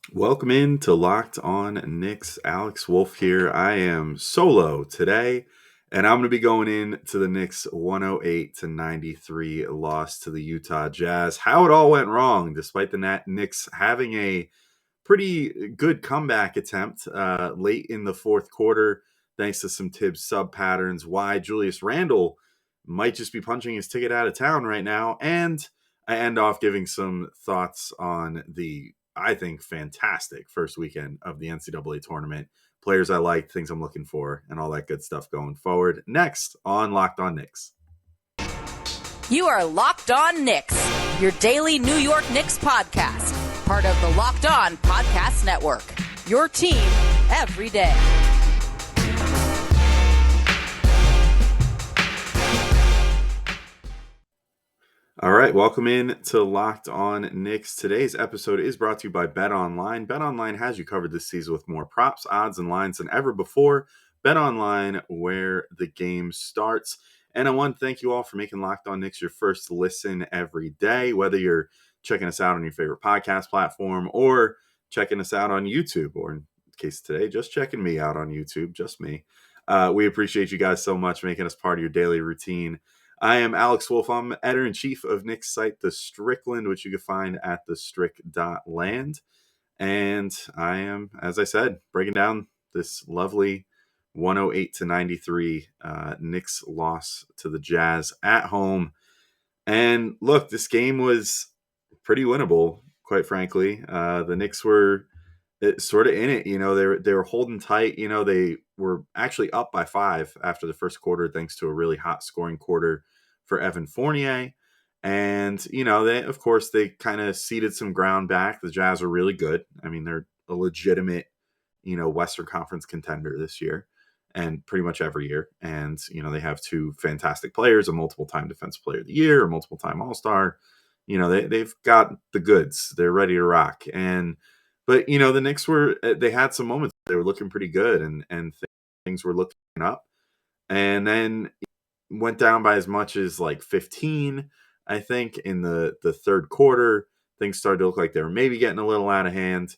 Welcome in to Locked On Knicks. Alex Wolf here. I am solo today, and I'm going to be going into the Knicks 108-93 loss to the Utah Jazz. How it all went wrong, despite the Knicks having a pretty good comeback attempt late in the fourth quarter, thanks to some Tibbs sub patterns. Why Julius Randle might just be punching his ticket out of town right now, and I end off giving some thoughts on the, I think, fantastic first weekend of the NCAA tournament. Players I like, things I'm looking for, and all that good stuff going forward. Next on Locked On Knicks. You are Locked On Knicks, your daily New York Knicks podcast, part of the Locked On Podcast Network, your team every day. All right, welcome in to Locked On Knicks. Today's episode is brought to you by BetOnline. BetOnline has you covered this season with more props, odds, and lines than ever before. BetOnline, where the game starts. And I want to thank you all for making Locked On Knicks your first listen every day, whether you're checking us out on your favorite podcast platform or checking us out on YouTube, or in case today, just checking me out on YouTube, just me. We appreciate you guys so much making us part of your daily routine. I am Alex Wolf. I'm editor-in-chief of Knicks site, The Strickland, which you can find at thestrick.land. And I am, as I said, breaking down this lovely 108-93 Knicks loss to the Jazz at home. And look, this game was pretty winnable, quite frankly. The Knicks were sort of in it. They were holding tight. They were actually up by 5 after the first quarter, thanks to a really hot scoring quarter for Evan Fournier. And, they kind of ceded some ground back. The Jazz are really good. I mean, they're a legitimate, Western Conference contender this year and pretty much every year. And, they have 2 fantastic players, a multiple-time Defensive Player of the Year, a multiple-time All-Star. They've got the goods. They're ready to rock. But the Knicks they had some moments. They were looking pretty good and things were looking up. And then went down by as much as like 15, I think, in the third quarter. Things started to look like they were maybe getting a little out of hand.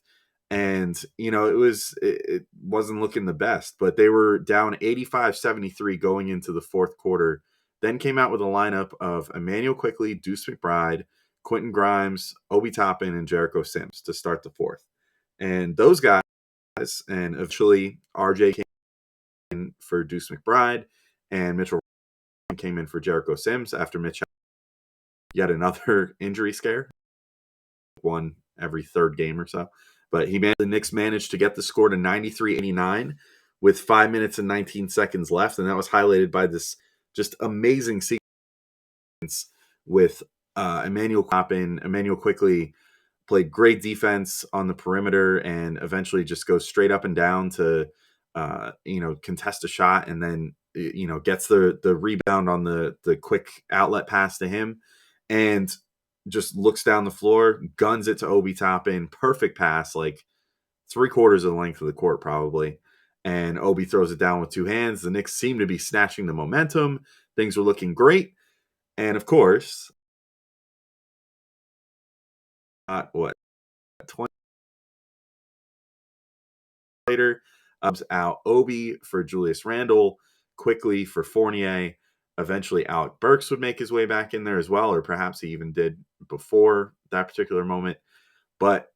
And, it wasn't looking the best, but they were down 85-73 going into the fourth quarter. Then came out with a lineup of Emmanuel Quickley, Deuce McBride, Quentin Grimes, Obi Toppin, and Jericho Sims to start the fourth. And those guys, and eventually RJ came in for Deuce McBride, and Mitchell came in for Jericho Sims after Mitch had yet another injury scare, one every third game or so. But the Knicks managed to get the score to 93-89 with 5 minutes and 19 seconds left, and that was highlighted by this just amazing sequence with Emmanuel Quickley played great defense on the perimeter and eventually just goes straight up and down to, contest a shot, and then, gets the rebound on the quick outlet pass to him and just looks down the floor, guns it to Obi Toppin. Perfect pass, like 3/4 of the length of the court probably. And Obi throws it down with 2 hands. The Knicks seem to be snatching the momentum. Things were looking great. And of course, 20 later, out Obi for Julius Randle, Quickley for Fournier. Eventually, Alec Burks would make his way back in there as well, or perhaps he even did before that particular moment. But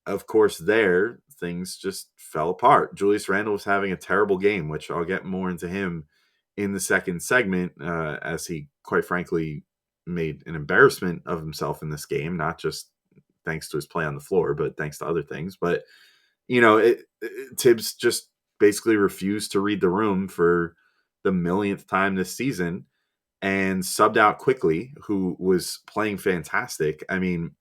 of course, things just fell apart. Julius Randle was having a terrible game, which I'll get more into him in the second segment, as he, quite frankly, made an embarrassment of himself in this game, not just thanks to his play on the floor, but thanks to other things. But Tibbs just basically refused to read the room for the millionth time this season and subbed out Quickley, who was playing fantastic. I mean,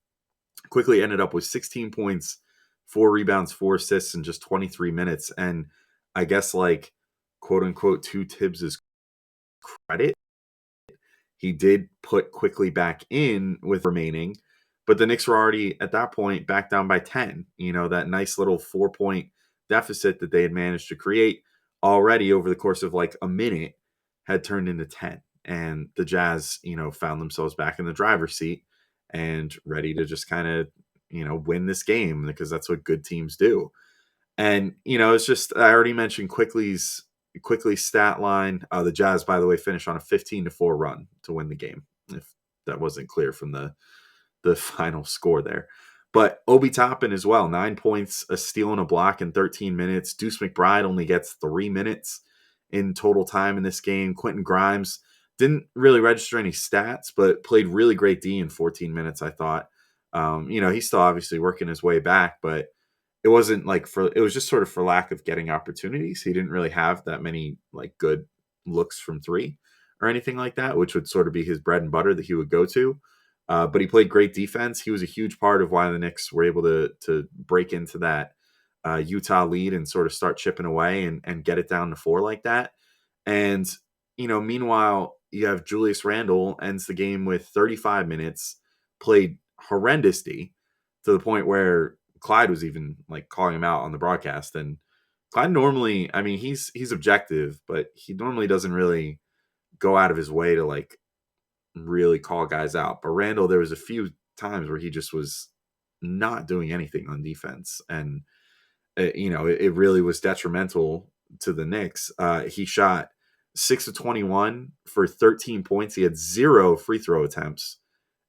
Quickley ended up with 16 points, 4 rebounds, 4 assists in just 23 minutes. And I guess, like, quote unquote, to Tibbs's credit, he did put Quickley back in with remaining. But the Knicks were already, at that point, back down by 10. That nice little 4-point deficit that they had managed to create already over the course of like a minute had turned into 10. And the Jazz, found themselves back in the driver's seat and ready to just kind of, win this game because that's what good teams do. And, it's just, I already mentioned Quickly's stat line. The Jazz, by the way, finished on a 15-4 run to win the game, if that wasn't clear from the final score there. But Obi Toppin as well, 9 points, a steal and a block in 13 minutes. Deuce McBride only gets 3 minutes in total time in this game. Quentin Grimes didn't really register any stats, but played really great D in 14 minutes, I thought. He's still obviously working his way back, but it wasn't it was just sort of for lack of getting opportunities. He didn't really have that many good looks from three or anything like that, which would sort of be his bread and butter that he would go to. But he played great defense. He was a huge part of why the Knicks were able to break into that Utah lead and sort of start chipping away and get it down to 4 like that. And, meanwhile, you have Julius Randle ends the game with 35 minutes, played horrendous D to the point where Clyde was even calling him out on the broadcast. And Clyde normally, he's objective, but he normally doesn't really go out of his way to really call guys out. But Randle, there was a few times where he just was not doing anything on defense. And, it really was detrimental to the Knicks. He shot 6 of 21 for 13 points. He had 0 free throw attempts.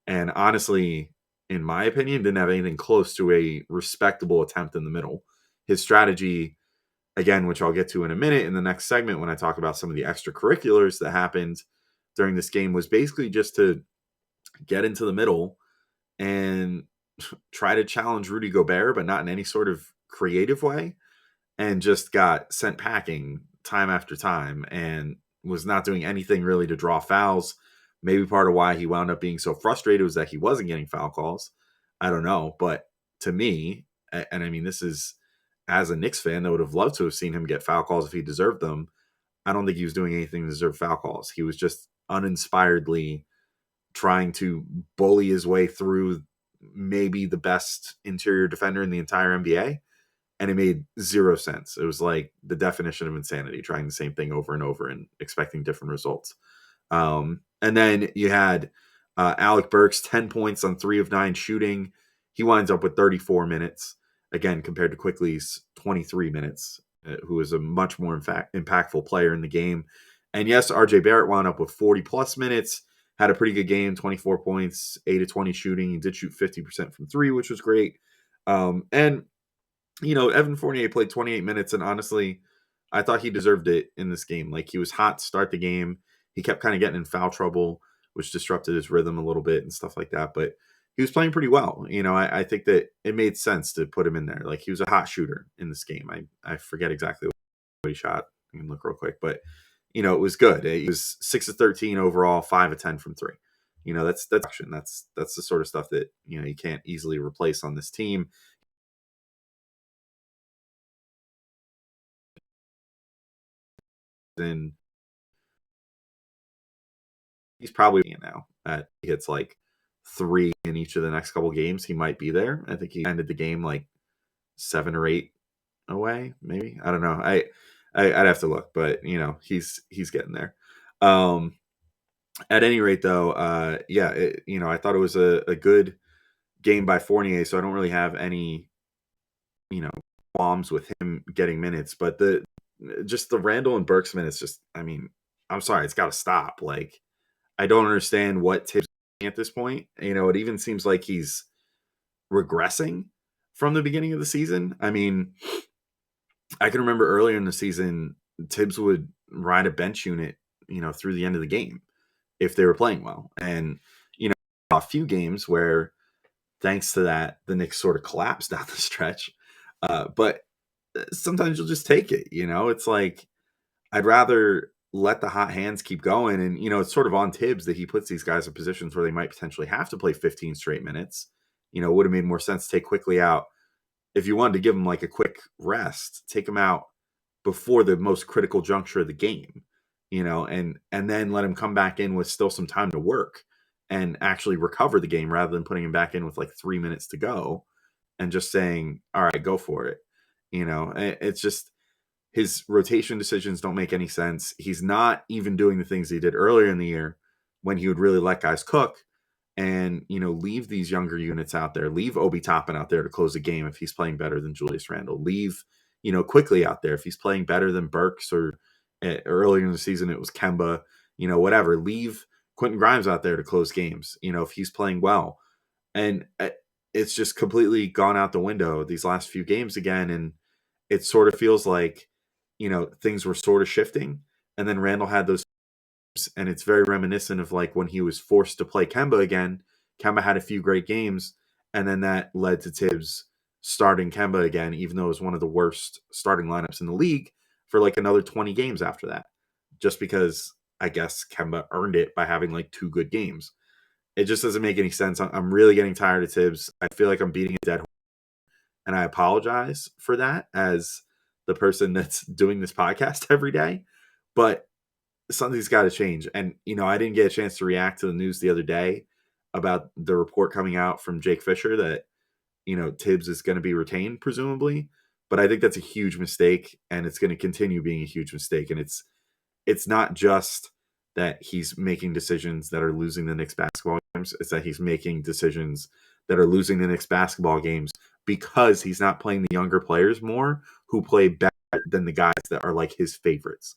And honestly, in my opinion, didn't have anything close to a respectable attempt in the middle. His strategy, again, which I'll get to in a minute in the next segment when I talk about some of the extracurriculars that happened during this game, was basically just to get into the middle and try to challenge Rudy Gobert, but not in any sort of creative way, and just got sent packing time after time and was not doing anything really to draw fouls. Maybe part of why he wound up being so frustrated was that he wasn't getting foul calls. I don't know. But to me, and this is as a Knicks fan that would have loved to have seen him get foul calls if he deserved them. I don't think he was doing anything to deserve foul calls. He was just uninspiredly trying to bully his way through maybe the best interior defender in the entire NBA. And it made 0 sense. It was like the definition of insanity, trying the same thing over and over and expecting different results. And then you had Alec Burks, 10 points on 3 of 9 shooting. He winds up with 34 minutes, again, compared to Quickly's 23 minutes, who is a much more impactful player in the game. And yes, RJ Barrett wound up with 40-plus minutes, had a pretty good game, 24 points, 8 of 20 shooting. He did shoot 50% from 3, which was great. And Evan Fournier played 28 minutes, and honestly, I thought he deserved it in this game. He was hot to start the game. He kept kind of getting in foul trouble, which disrupted his rhythm a little bit and stuff like that. But he was playing pretty well. I think that it made sense to put him in there. He was a hot shooter in this game. I forget exactly what he shot. I can look real quick. But, it was good. He was 6 of 13 overall, 5 of 10 from 3. That's action. That's the sort of stuff that, you can't easily replace on this team. And he's probably now at he hits 3 in each of the next couple games. He might be there. I think he ended the game 7 or 8 away, maybe. I don't know. I'd have to look, but he's getting there. At any rate, though, I thought it was a good game by Fournier, so I don't really have any qualms with him getting minutes. But the Randle and Burks minutes, I'm sorry, it's got to stop. I don't understand what Tibbs is at this point. It even seems like he's regressing from the beginning of the season. I can remember earlier in the season, Tibbs would ride a bench unit, through the end of the game if they were playing well. And, a few games where, thanks to that, the Knicks sort of collapsed down the stretch. But sometimes you'll just take it, It's I'd rather let the hot hands keep going. And, it's sort of on Tibbs that he puts these guys in positions where they might potentially have to play 15 straight minutes. It would have made more sense to take Quickly out. If you wanted to give him a quick rest, take him out before the most critical juncture of the game, and then let him come back in with still some time to work and actually recover the game rather than putting him back in with 3 minutes to go and just saying, all right, go for it. It's just, his rotation decisions don't make any sense. He's not even doing the things he did earlier in the year when he would really let guys cook. and, leave these younger units out there. Leave Obi Toppin out there to close a game if he's playing better than Julius Randle. Leave, Quickly out there if he's playing better than Burks, or earlier in the season it was Kemba, whatever. Leave Quentin Grimes out there to close games, if he's playing well. And it's just completely gone out the window these last few games again. And it sort of feels like, things were sort of shifting. And then Randle had those, and it's very reminiscent of like when he was forced to play Kemba again. Kemba had a few great games, and then that led to Tibbs starting Kemba again, even though it was one of the worst starting lineups in the league, for like another 20 games after that, just because I guess Kemba earned it by having like 2 good games. It just doesn't make any sense. I'm really getting tired of Tibbs. I feel like I'm beating a dead horse, and I apologize for that as the person that's doing this podcast every day. But something's got to change. And, I didn't get a chance to react to the news the other day about the report coming out from Jake Fisher that, Tibbs is going to be retained, presumably. But I think that's a huge mistake, and it's going to continue being a huge mistake. And it's not just that he's making decisions that are losing the Knicks basketball games. It's that he's making decisions that are losing the Knicks basketball games because he's not playing the younger players more who play better than the guys that are like his favorites.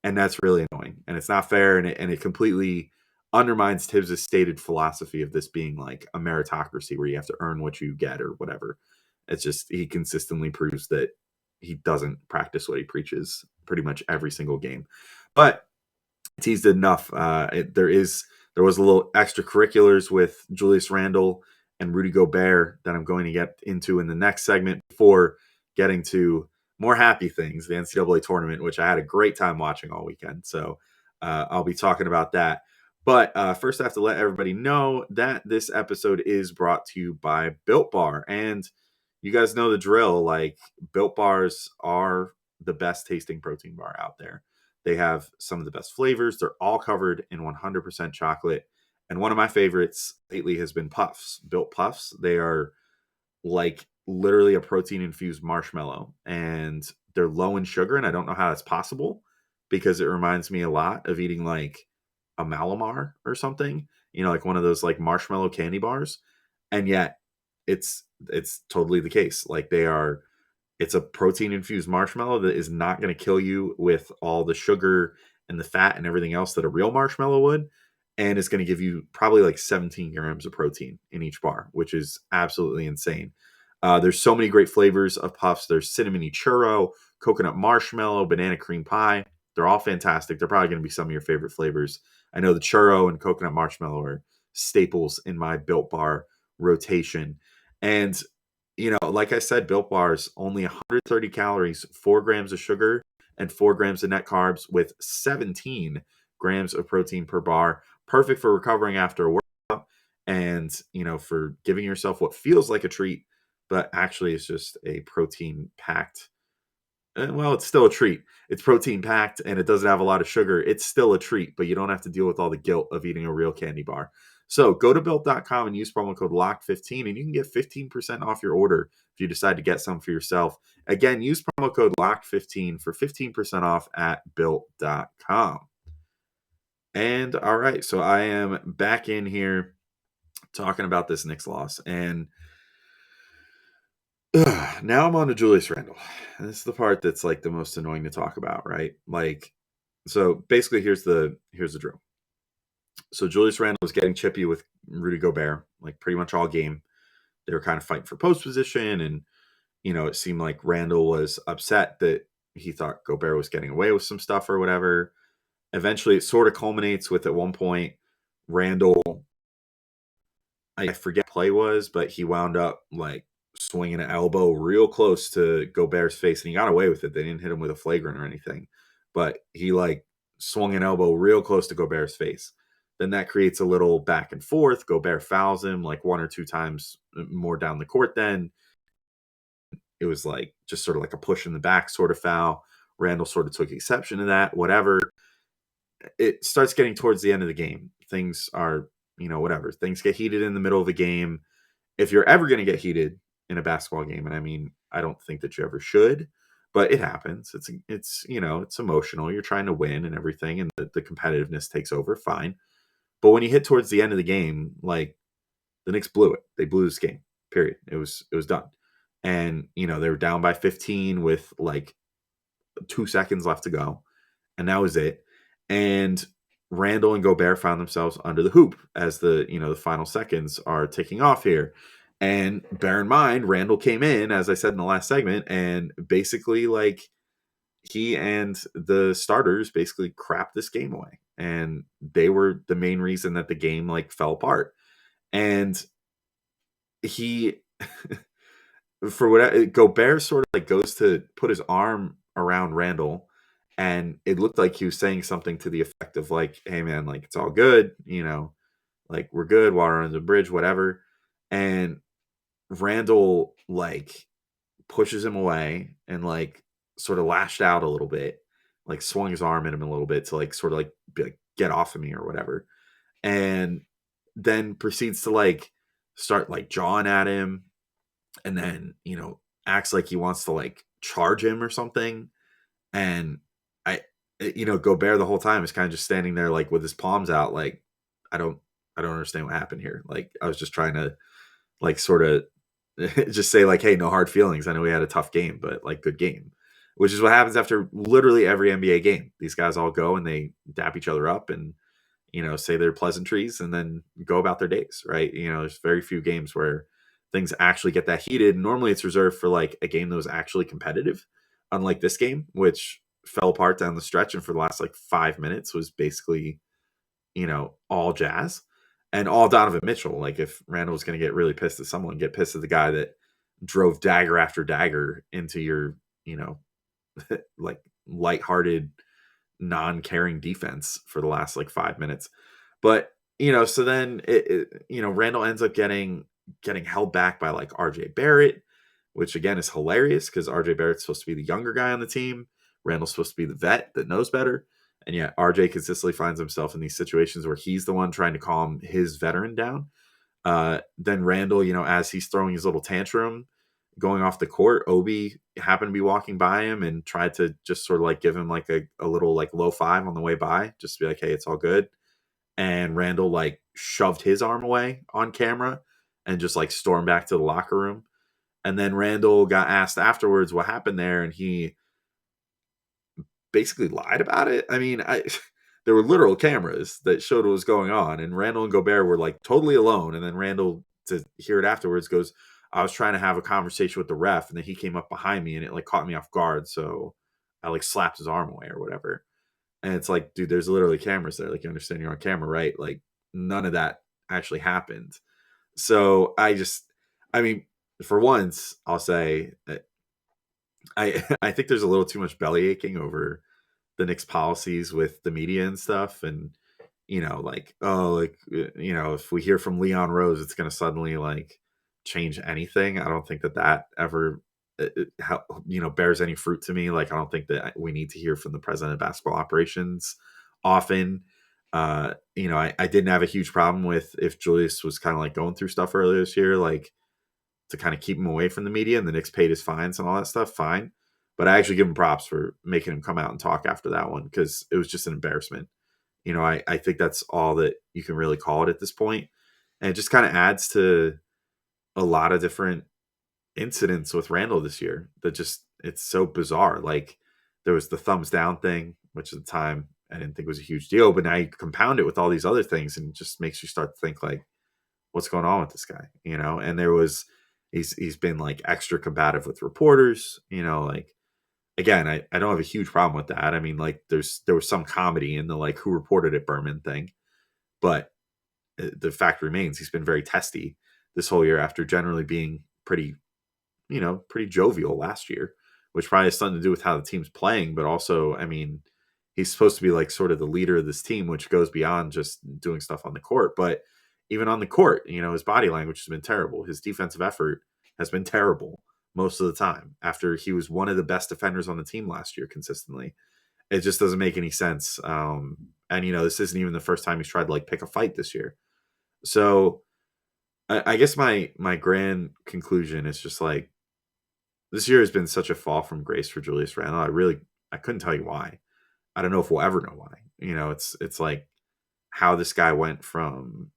And that's really annoying. And it's not fair. And it completely undermines Tibbs' stated philosophy of this being like a meritocracy where you have to earn what you get or whatever. It's just he consistently proves that he doesn't practice what he preaches pretty much every single game. But teased it enough. There was a little extracurriculars with Julius Randle and Rudy Gobert that I'm going to get into in the next segment before getting to more happy things, the NCAA tournament, which I had a great time watching all weekend. So I'll be talking about that. But first, I have to let everybody know that this episode is brought to you by Built Bar. And you guys know the drill. Like, Built Bars are the best tasting protein bar out there. They have some of the best flavors. They're all covered in 100% chocolate. And one of my favorites lately has been Puffs, Built Puffs. They are like literally a protein-infused marshmallow, and they're low in sugar, and I don't know how that's possible because it reminds me a lot of eating like a Malamar or something, like one of those like marshmallow candy bars. And yet it's totally the case. Like it's a protein-infused marshmallow that is not going to kill you with all the sugar and the fat and everything else that a real marshmallow would. And it's going to give you probably like 17 grams of protein in each bar, which is absolutely insane. There's so many great flavors of Puffs. There's cinnamony churro, coconut marshmallow, banana cream pie. They're all fantastic. They're probably going to be some of your favorite flavors. I know the churro and coconut marshmallow are staples in my Built Bar rotation. And like I said, Built Bars, only 130 calories, 4 grams of sugar, and 4 grams of net carbs with 17 grams of protein per bar. Perfect for recovering after a workout and, for giving yourself what feels like a treat, but actually it's just a protein-packed. Well, it's still a treat. It's protein-packed and it doesn't have a lot of sugar. It's still a treat, but you don't have to deal with all the guilt of eating a real candy bar. So go to Built.com and use promo code LOCKED15 and you can get 15% off your order if you decide to get some for yourself. Again, use promo code LOCKED15 for 15% off at Built.com. And all right, so I am back in here talking about this Knicks loss. And now I'm on to Julius Randle. And this is the part that's like the most annoying to talk about, right? Like, so basically here's the drill. So Julius Randle was getting chippy with Rudy Gobert, like pretty much all game. They were kind of fighting for post position, and it seemed like Randle was upset that he thought Gobert was getting away with some stuff or whatever. Eventually, it sort of culminates with at one point, Randle, I forget what play was, but he wound up like swinging an elbow real close to Gobert's face, and he got away with it. They didn't hit him with a flagrant or anything, but he like swung an elbow real close to Gobert's face. Then that creates a little back and forth. Gobert fouls him like 1 or 2 times more down the court. Then it was like just sort of like a push in the back sort of foul. Randle sort of took exception to that, whatever. It starts getting towards the end of the game. Things are, whatever. Things get heated in the middle of the game. If you're ever going to get heated in a basketball game, and I mean, I don't think that you ever should, but it happens. It's emotional. You're trying to win and everything, and the competitiveness takes over. Fine. But when you hit towards the end of the game, like The Knicks blew it. They blew this game. Period. It was done. And they were down by 15 with like 2 seconds left to go, and that was it. And Randle and Gobert found themselves under the hoop as the final seconds are ticking off here. And bear in mind, Randle came in, as I said in the last segment, and basically like he and the starters basically crapped this game away. And they were the main reason that the game like fell apart. And he for whatever Gobert sort of like goes to put his arm around Randle, and it looked like he was saying something to the effect of like, "Hey man, like it's all good, like we're good, water under the bridge, whatever." And Randle like pushes him away and like sort of lashed out a little bit, like swung his arm at him a little bit to like sort of like be like, "Get off of me" or whatever. And then proceeds to like start like jawing at him, and then acts like he wants to like charge him or something. And I Gobert the whole time is kind of just standing there like with his palms out, like i don't I don't understand what happened here. Like I was just trying to like sort of just say like, hey, no hard feelings, I know we had a tough game, but like good game. Which is what happens after literally every NBA game. These guys all go and they dap each other up and say their pleasantries and then go about their days, right? There's very few games where things actually get that heated. Normally it's reserved for like a game that was actually competitive, unlike this game, which fell apart down the stretch and for the last like 5 minutes was basically, all Jazz and all Donovan Mitchell. Like if Randall was going to get really pissed at someone, get pissed at the guy that drove dagger after dagger into your, like lighthearted non-caring defense for the last like 5 minutes. But so then Randall ends up getting held back by like RJ Barrett, which again is hilarious because RJ Barrett's supposed to be the younger guy on the team. Randall's supposed to be the vet that knows better. And yet RJ consistently finds himself in these situations where he's the one trying to calm his veteran down. Then Randall, as he's throwing his little tantrum going off the court, Obi happened to be walking by him and tried to just sort of like give him like a little like low five on the way by, just to be like, hey, it's all good. And Randall like shoved his arm away on camera and just like stormed back to the locker room. And then Randall got asked afterwards what happened there, and he basically lied about it. I mean, there were literal cameras that showed what was going on, and Randall and Gobert were like totally alone. And then Randall, to hear it afterwards, goes, I was trying to have a conversation with the ref, and then he came up behind me and it like caught me off guard. So I like slapped his arm away or whatever. And it's like, dude, there's literally cameras there. Like, you understand you're on camera, right? Like none of that actually happened. So I mean, for once, I'll say I think there's a little too much belly aching over the Knicks policies with the media and stuff. And, like, oh, like, if we hear from Leon Rose, it's going to suddenly like change anything. I don't think that ever, bears any fruit to me. Like, I don't think that we need to hear from the president of basketball operations often. I didn't have a huge problem with if Julius was kind of like going through stuff earlier this year, like to kind of keep him away from the media, and the Knicks paid his fines and all that stuff. Fine. But I actually give him props for making him come out and talk after that one, because it was just an embarrassment. I think that's all that you can really call it at this point. And it just kind of adds to a lot of different incidents with Randall this year that just, it's so bizarre. Like there was the thumbs down thing, which at the time I didn't think was a huge deal, but now you compound it with all these other things and it just makes you start to think like, what's going on with this guy? And there was, he's been like extra combative with reporters, like, again, I don't have a huge problem with that. I mean, like there was some comedy in the like who reported it Berman thing, but the fact remains he's been very testy this whole year after generally being pretty jovial last year, which probably has something to do with how the team's playing. But also, I mean, he's supposed to be like sort of the leader of this team, which goes beyond just doing stuff on the court. But even on the court, his body language has been terrible. His defensive effort has been terrible most of the time after he was one of the best defenders on the team last year consistently. It just doesn't make any sense. And, this isn't even the first time he's tried to like pick a fight this year. So I guess my grand conclusion is just like, this year has been such a fall from grace for Julius Randle. I couldn't tell you why. I don't know if we'll ever know why. It's like how this guy went from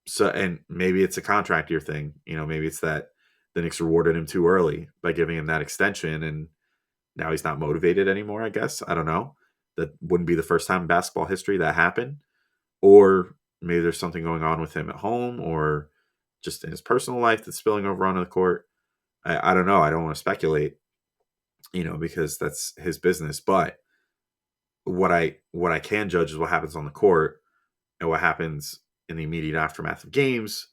So, and maybe it's a contract year thing. Maybe it's that the Knicks rewarded him too early by giving him that extension, and now he's not motivated anymore, I guess. I don't know. That wouldn't be the first time in basketball history that happened. Or maybe there's something going on with him at home or just in his personal life that's spilling over onto the court. I don't know. I don't want to speculate, because that's his business. But what I can judge is what happens on the court and what happens in the immediate aftermath of games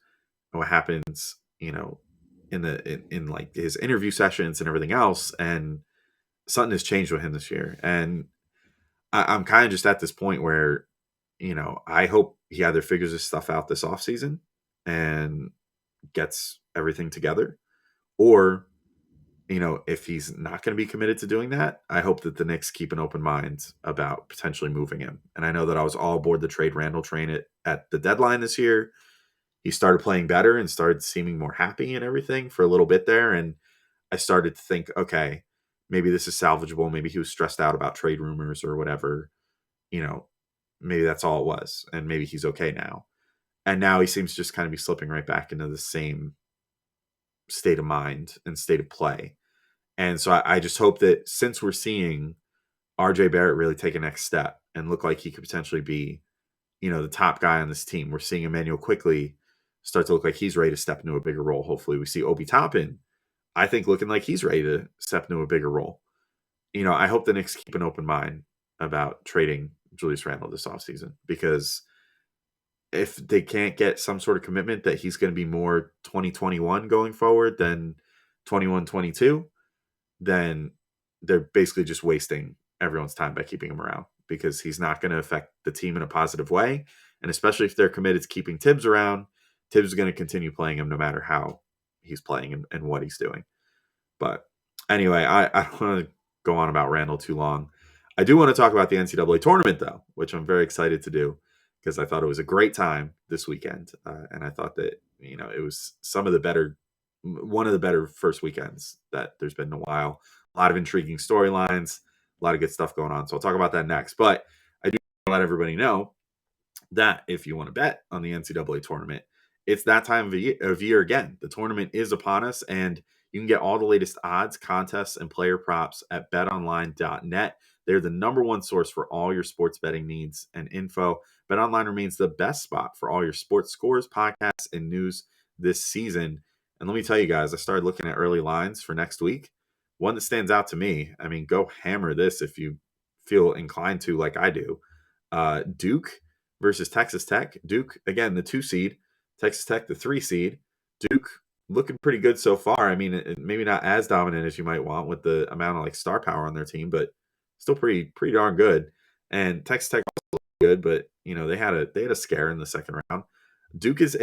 and what happens, in like his interview sessions and everything else. And something has changed with him this year. And I'm kind of just at this point where, I hope he either figures his stuff out this offseason and gets everything together, or, if he's not going to be committed to doing that, I hope that the Knicks keep an open mind about potentially moving him. And I know that I was all aboard the trade Randle train at the deadline this year. He started playing better and started seeming more happy and everything for a little bit there. And I started to think, okay, maybe this is salvageable. Maybe he was stressed out about trade rumors or whatever. You know, maybe that's all it was. And maybe he's okay now. And now he seems to just kind of be slipping right back into the same state of mind and state of play. And so I just hope that since we're seeing RJ Barrett really take a next step and look like he could potentially be, the top guy on this team, we're seeing Emmanuel quickly start to look like he's ready to step into a bigger role. Hopefully we see Obi Toppin, I think, looking like he's ready to step into a bigger role. I hope the Knicks keep an open mind about trading Julius Randle this offseason, because if they can't get some sort of commitment that he's going to be more 2021 going forward than 21-22, then they're basically just wasting everyone's time by keeping him around, because he's not going to affect the team in a positive way. And especially if they're committed to keeping Tibbs around, Tibbs is going to continue playing him no matter how he's playing and what he's doing. But anyway, I don't want to go on about Randle too long. I do want to talk about the NCAA tournament, though, which I'm very excited to do, because I thought it was a great time this weekend. And I thought that, it was one of the better first weekends that there's been in a while. A lot of intriguing storylines, a lot of good stuff going on. So I'll talk about that next. But I do want to let everybody know that if you want to bet on the NCAA tournament, it's that time of year again. The tournament is upon us, and you can get all the latest odds, contests, and player props at betonline.net. They're the number one source for all your sports betting needs and info. BetOnline remains the best spot for all your sports scores, podcasts, and news this season. And let me tell you guys, I started looking at early lines for next week. One that stands out to me, I mean, go hammer this if you feel inclined to, like I do. Duke versus Texas Tech. Duke, again, the 2 seed. Texas Tech, the 3 seed. Duke looking pretty good so far. I mean, maybe not as dominant as you might want with the amount of like star power on their team, but still pretty darn good. And Texas Tech also good, but they had a scare in the second round. Duke is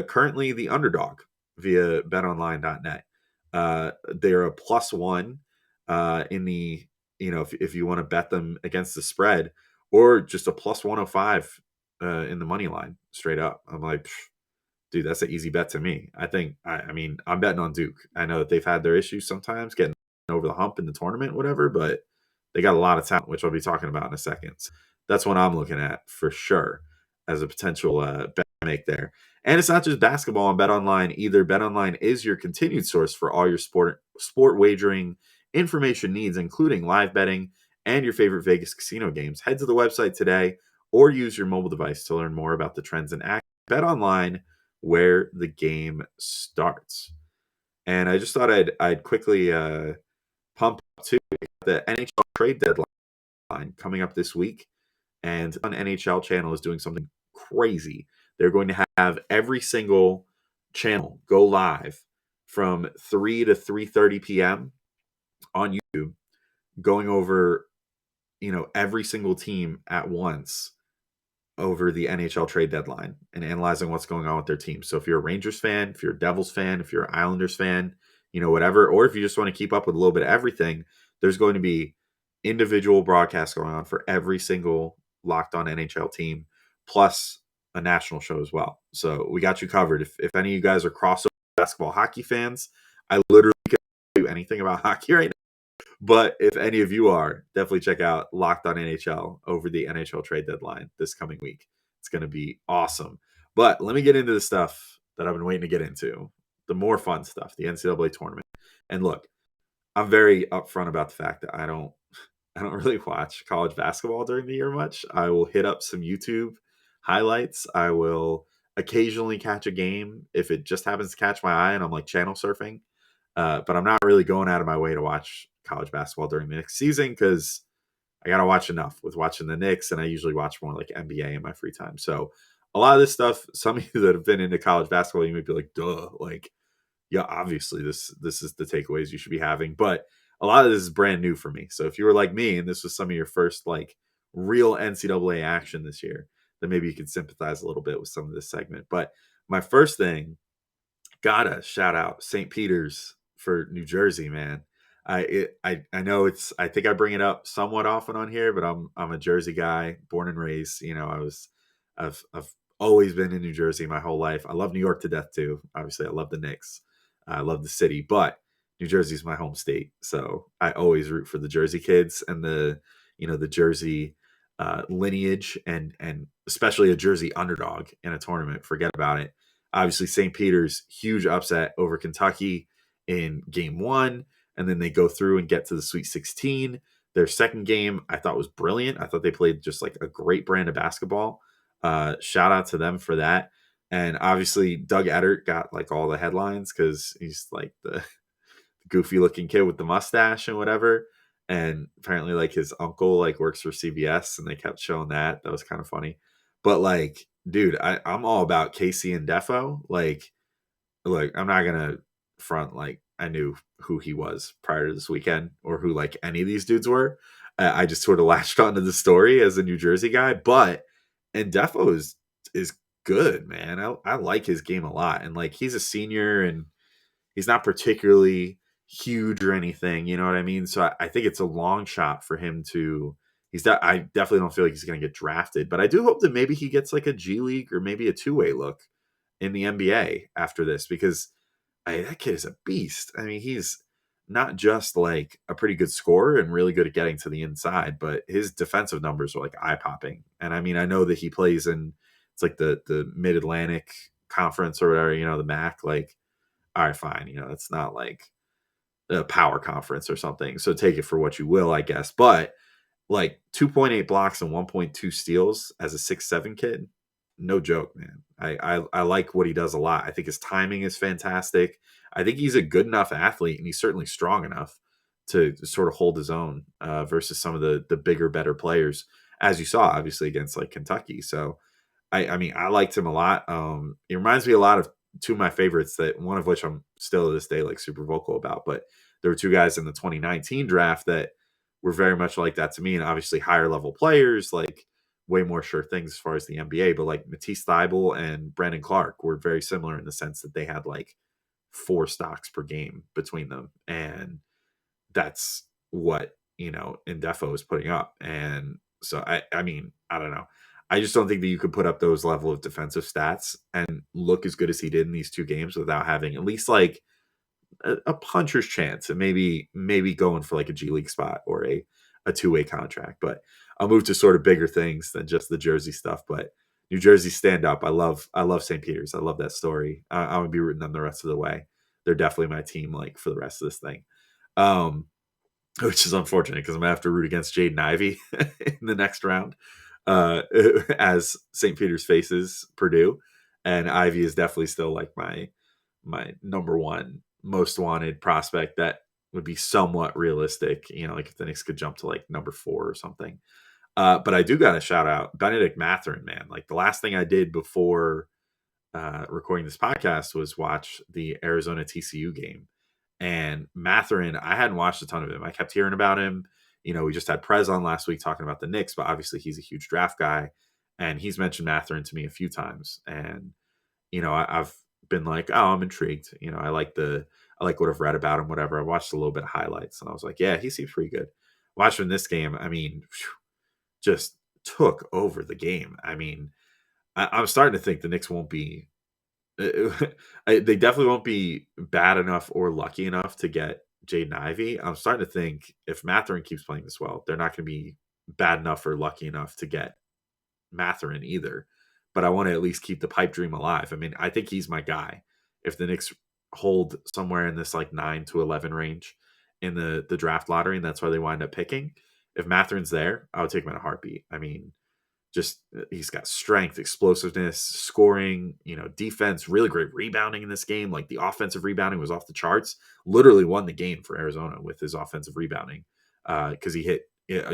currently the underdog via betonline.net. They're a +1 in the, if you want to bet them against the spread, or just a +105 in the money line straight up. I'm like, dude, that's an easy bet to me. I mean, I'm betting on Duke. I know that they've had their issues sometimes getting over the hump in the tournament, whatever, but they got a lot of talent, which I'll be talking about in a second. So that's what I'm looking at for sure as a potential bet make there. And it's not just basketball on BetOnline either. BetOnline is your continued source for all your sport wagering information needs, including live betting and your favorite Vegas casino games. Head to the website today or use your mobile device to learn more about the trends in action. BetOnline, where the game starts. And I just thought I'd quickly pump up to the NHL Trade Deadline coming up this week. And on NHL channel is doing something crazy. They're going to have every single channel go live from 3 to 3:30 p.m. on YouTube, going over, every single team at once over the NHL trade deadline and analyzing what's going on with their team. So if you're a Rangers fan, if you're a Devils fan, if you're an Islanders fan, whatever, or if you just want to keep up with a little bit of everything, there's going to be individual broadcasts going on for every single Locked On NHL team, plus a national show as well. So we got you covered. If any of you guys are crossover basketball hockey fans, I literally can't do anything about hockey right now. But if any of you are, definitely check out Locked On NHL over the NHL trade deadline this coming week. It's going to be awesome. But let me get into the stuff that I've been waiting to get into, the more fun stuff, the NCAA tournament. And look, I'm very upfront about the fact that I don't really watch college basketball during the year much. I will hit up some YouTube highlights. I will occasionally catch a game if it just happens to catch my eye and I'm like channel surfing. But I'm not really going out of my way to watch college basketball during the next season because I got to watch enough with watching the Knicks, and I usually watch more like NBA in my free time. So a lot of this stuff, some of you that have been into college basketball, you might be like, duh, like, yeah, obviously this is the takeaways you should be having. But a lot of this is brand new for me. So if you were like me and this was some of your first like real NCAA action this year, then maybe you could sympathize a little bit with some of this segment. But my first thing, gotta shout out St. Peter's for New Jersey, man. I know I think I bring it up somewhat often on here, but I'm a Jersey guy, born and raised. I've always been in New Jersey my whole life. I love New York to death too. Obviously, I love the Knicks. I love the city, but New Jersey's my home state, so I always root for the Jersey kids and the Jersey lineage and especially a Jersey underdog in a tournament. Forget about it. Obviously, St. Peter's huge upset over Kentucky in game one, and then they go through and get to the Sweet 16. Their second game I thought was brilliant. I thought they played just like a great brand of basketball. Shout out to them for that. And obviously, Doug Edert got like all the headlines because he's like the goofy looking kid with the mustache and whatever. And apparently, like his uncle like works for CBS, and they kept showing that. That was kind of funny. But like, dude, I'm all about Casey and Defo. Like, look, I'm not gonna front like I knew who he was prior to this weekend or who like any of these dudes were. I just sort of latched onto the story as a New Jersey guy, but and Defo is good, man. I like his game a lot, and like he's a senior and he's not particularly huge or anything. You know what I mean? So I think it's a long shot for him to. I definitely don't feel like he's going to get drafted, but I do hope that maybe he gets like a G League or maybe a two-way look in the NBA after this because that kid is a beast. I mean, he's not just like a pretty good scorer and really good at getting to the inside, but his defensive numbers are like eye popping. And I mean, I know that he plays in it's like the Mid Atlantic Conference or whatever, the MAC. Like, all right, fine, it's not like a power conference or something. So take it for what you will, I guess. But like 2.8 blocks and 1.2 steals as a 6'7" kid, no joke, man. I like what he does a lot. I think his timing is fantastic. I think he's a good enough athlete, and he's certainly strong enough to sort of hold his own versus some of the bigger, better players, as you saw, obviously against like Kentucky. So I mean, I liked him a lot. It reminds me a lot of two of my favorites, that one of which I'm still to this day like super vocal about. But there were two guys in the 2019 draft that were very much like that to me, and obviously higher level players, like way more sure things as far as the NBA. But like Matisse Thybulle and Brandon Clark were very similar in the sense that they had like 4 stocks per game between them, and that's what Indefo is putting up. And so I mean, I don't know. I just don't think that you could put up those level of defensive stats and look as good as he did in these 2 games without having at least like a puncher's chance and maybe going for like a G League spot or a two-way contract. But I'll move to sort of bigger things than just the Jersey stuff. But New Jersey stand up. I love St. Peter's. I love that story. I'm gonna be rooting them the rest of the way. They're definitely my team like for the rest of this thing. Um, which is unfortunate because I'm gonna have to root against Jaden Ivey in the next round uh, as St. Peter's faces Purdue, and Ivey is definitely still like my number one most wanted prospect. That would be somewhat realistic, like if the Knicks could jump to like number 4 or something. But I do got to shout out Bennedict Mathurin, man. Like the last thing I did before recording this podcast was watch the Arizona TCU game. And Mathurin, I hadn't watched a ton of him. I kept hearing about him. We just had Prez on last week talking about the Knicks, but obviously he's a huge draft guy. And he's mentioned Mathurin to me a few times. And, I've been like, oh, I'm intrigued. I like what I've read about him, whatever. I watched a little bit of highlights and I was like, yeah, he seems pretty good. Watching this game, I mean, just took over the game. I mean, I'm starting to think the Knicks won't be they definitely won't be bad enough or lucky enough to get Jaden Ivey. I'm starting to think if Mathurin keeps playing this well, they're not going to be bad enough or lucky enough to get Mathurin either. but I want to at least keep the pipe dream alive. I mean, I think he's my guy. If the Knicks hold somewhere in this like 9 to 11 range in the draft lottery, and that's why they wind up picking, if Mathurin's there, I would take him in a heartbeat. I mean, just he's got strength, explosiveness, scoring, defense, really great rebounding in this game. Like the offensive rebounding was off the charts. Literally won the game for Arizona with his offensive rebounding because he hit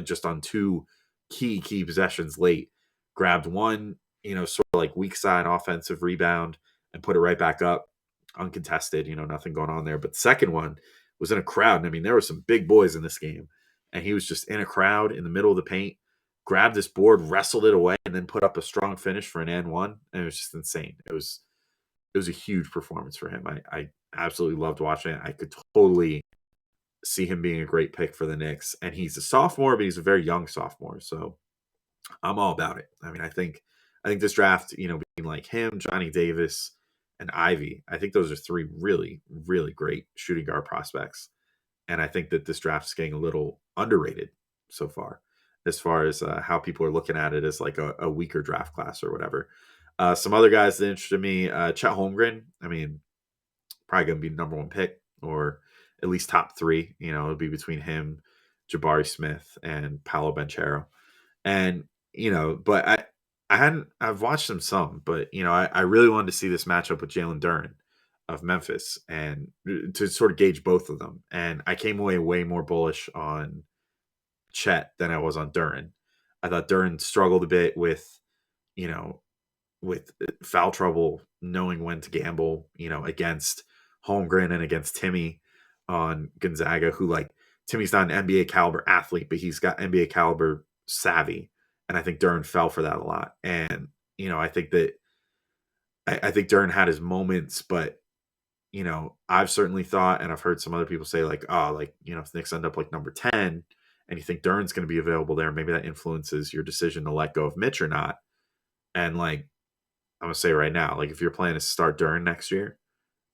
just on two key possessions late, grabbed one, sort of like weak side offensive rebound and put it right back up, uncontested. Nothing going on there. But the second one was in a crowd, and I mean there were some big boys in this game, and he was just in a crowd in the middle of the paint, grabbed this board, wrestled it away, and then put up a strong finish for an N1. And it was just insane. It was a huge performance for him. I absolutely loved watching it. I could totally see him being a great pick for the Knicks. And he's a sophomore, but he's a very young sophomore. So I'm all about it. I mean, I think this draft, between like him, Johnny Davis, and Ivy, I think those are three really, really great shooting guard prospects. And I think that this draft is getting a little underrated so far as how people are looking at it as like a weaker draft class or whatever. Some other guys that interested me, Chet Holmgren. I mean, probably going to be number one pick or at least top three. It'll be between him, Jabari Smith, and Paolo Banchero. And, but I've watched him some, but, I really wanted to see this matchup with Jalen Duren of Memphis and to sort of gauge both of them. And I came away way more bullish on Chet than I was on Duren. I thought Duren struggled a bit with, with foul trouble, knowing when to gamble, against Holmgren and against Timmy on Gonzaga, who like Timmy's not an NBA caliber athlete, but he's got NBA caliber savvy. And I think Duren fell for that a lot. And, I think that I think Duren had his moments, but I've certainly thought, and I've heard some other people say like, oh, like, if the Knicks end up like number 10 and you think Duren's going to be available there, maybe that influences your decision to let go of Mitch or not. And like, I'm going to say right now, like if you're planning to start Duren next year,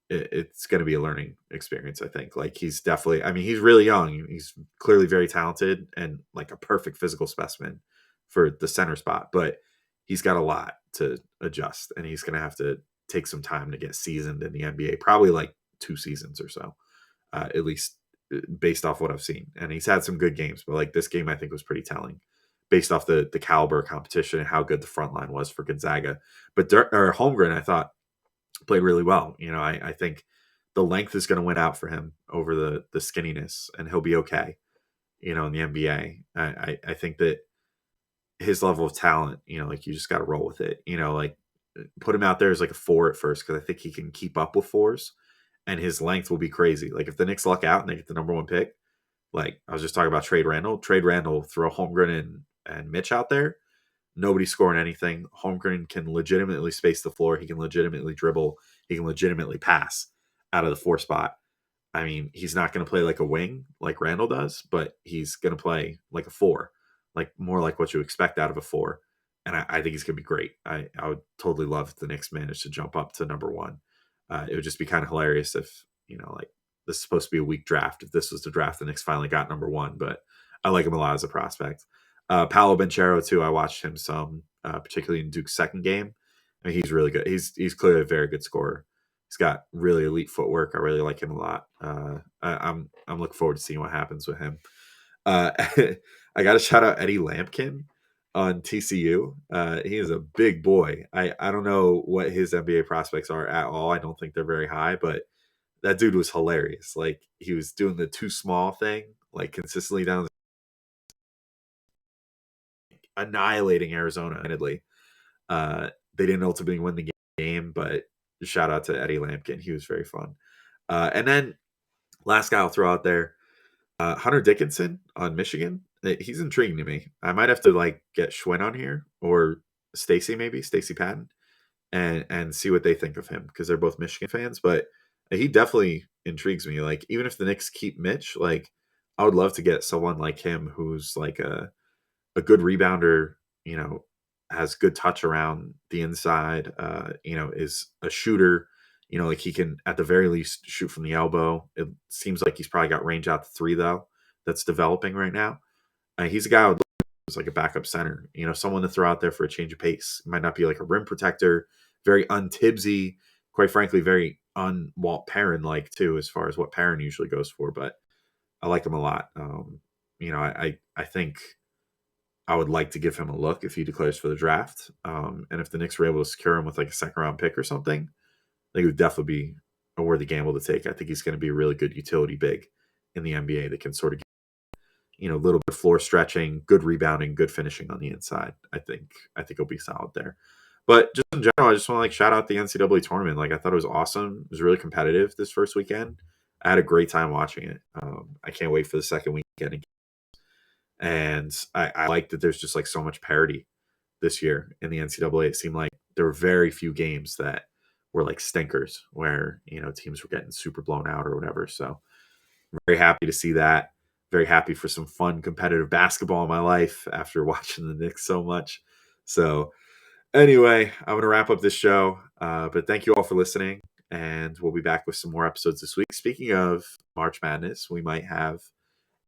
it's going to be a learning experience. I think like he's definitely, I mean, he's really young. He's clearly very talented and like a perfect physical specimen for the center spot, but he's got a lot to adjust and he's going to have to take some time to get seasoned in the NBA, probably like 2 seasons or so, at least based off what I've seen. And he's had some good games, but like this game, I think was pretty telling based off the caliber of competition and how good the front line was for Gonzaga. But Holmgren, I thought played really well. I think the length is going to win out for him over the skinniness, and he'll be okay, in the NBA. I think that his level of talent, like you just got to roll with it, like put him out there as like a 4 at first, because I think he can keep up with 4s, and his length will be crazy. Like if the Knicks luck out and they get the number 1 pick, like I was just talking about Trade Randle, throw Holmgren and Mitch out there. Nobody's scoring anything. Holmgren can legitimately space the floor. He can legitimately dribble. He can legitimately pass out of the 4 spot. I mean, he's not going to play like a wing like Randle does, but he's going to play like a 4, like more like what you expect out of a 4. And I think he's going to be great. I would totally love if the Knicks managed to jump up to number 1. It would just be kind of hilarious if, like this is supposed to be a weak draft. If this was the draft, the Knicks finally got number 1, but I like him a lot as a prospect. Paolo Banchero too. I watched him some, particularly in Duke's second game. I mean, he's really good. He's clearly a very good scorer. He's got really elite footwork. I really like him a lot. I'm looking forward to seeing what happens with him. I got to shout out Eddie Lampkin on TCU. He is a big boy. I don't know what his NBA prospects are at all. I don't think they're very high, but that dude was hilarious. Like he was doing the too small thing, like consistently down, annihilating Arizona. Admittedly, they didn't ultimately win the game, but shout out to Eddie Lampkin. He was very fun. And then last guy I'll throw out there, Hunter Dickinson on Michigan. He's intriguing to me. I might have to like get Schwinn on here or Stacy Patton and see what they think of him, because they're both Michigan fans, but he definitely intrigues me. Like even if the Knicks keep Mitch, like I would love to get someone like him who's like a good rebounder, has good touch around the inside, is a shooter, like he can at the very least shoot from the elbow. It seems like he's probably got range out to 3 though. That's developing right now. He's a guy I would love as like a backup center, someone to throw out there for a change of pace. It might not be like a rim protector, very un-Tibbsy, quite frankly, very un-Walt Perrin like too, as far as what Perrin usually goes for, but I like him a lot. I think I would like to give him a look if he declares for the draft. And if the Knicks were able to secure him with like a second round pick or something, I think it would definitely be a worthy gamble to take. I think he's going to be a really good utility big in the NBA that can sort of get, a little bit of floor stretching, good rebounding, good finishing on the inside. I think he'll be solid there. But just in general, I just want to like shout out the NCAA tournament. Like I thought it was awesome. It was really competitive this first weekend. I had a great time watching it. I can't wait for the second weekend. And I like that there's just like so much parity this year in the NCAA. It seemed like there were very few games that were like stinkers where, teams were getting super blown out or whatever. So I'm very happy to see that. Very happy for some fun competitive basketball in my life after watching the Knicks so much. So anyway, I'm going to wrap up this show. But thank you all for listening. And we'll be back with some more episodes this week. Speaking of March Madness, we might have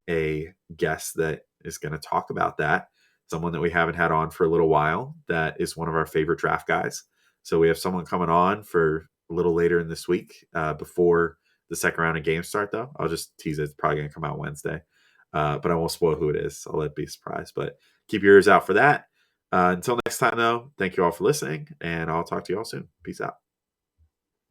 a guest that is going to talk about that. Someone that we haven't had on for a little while that is one of our favorite draft guys. So we have someone coming on for a little later in this week before the second round of games start, though. I'll just tease it. It's probably going to come out Wednesday. But I won't spoil who it is. I'll let it be a surprise. But keep your ears out for that. Until next time, though, thank you all for listening, and I'll talk to you all soon. Peace out.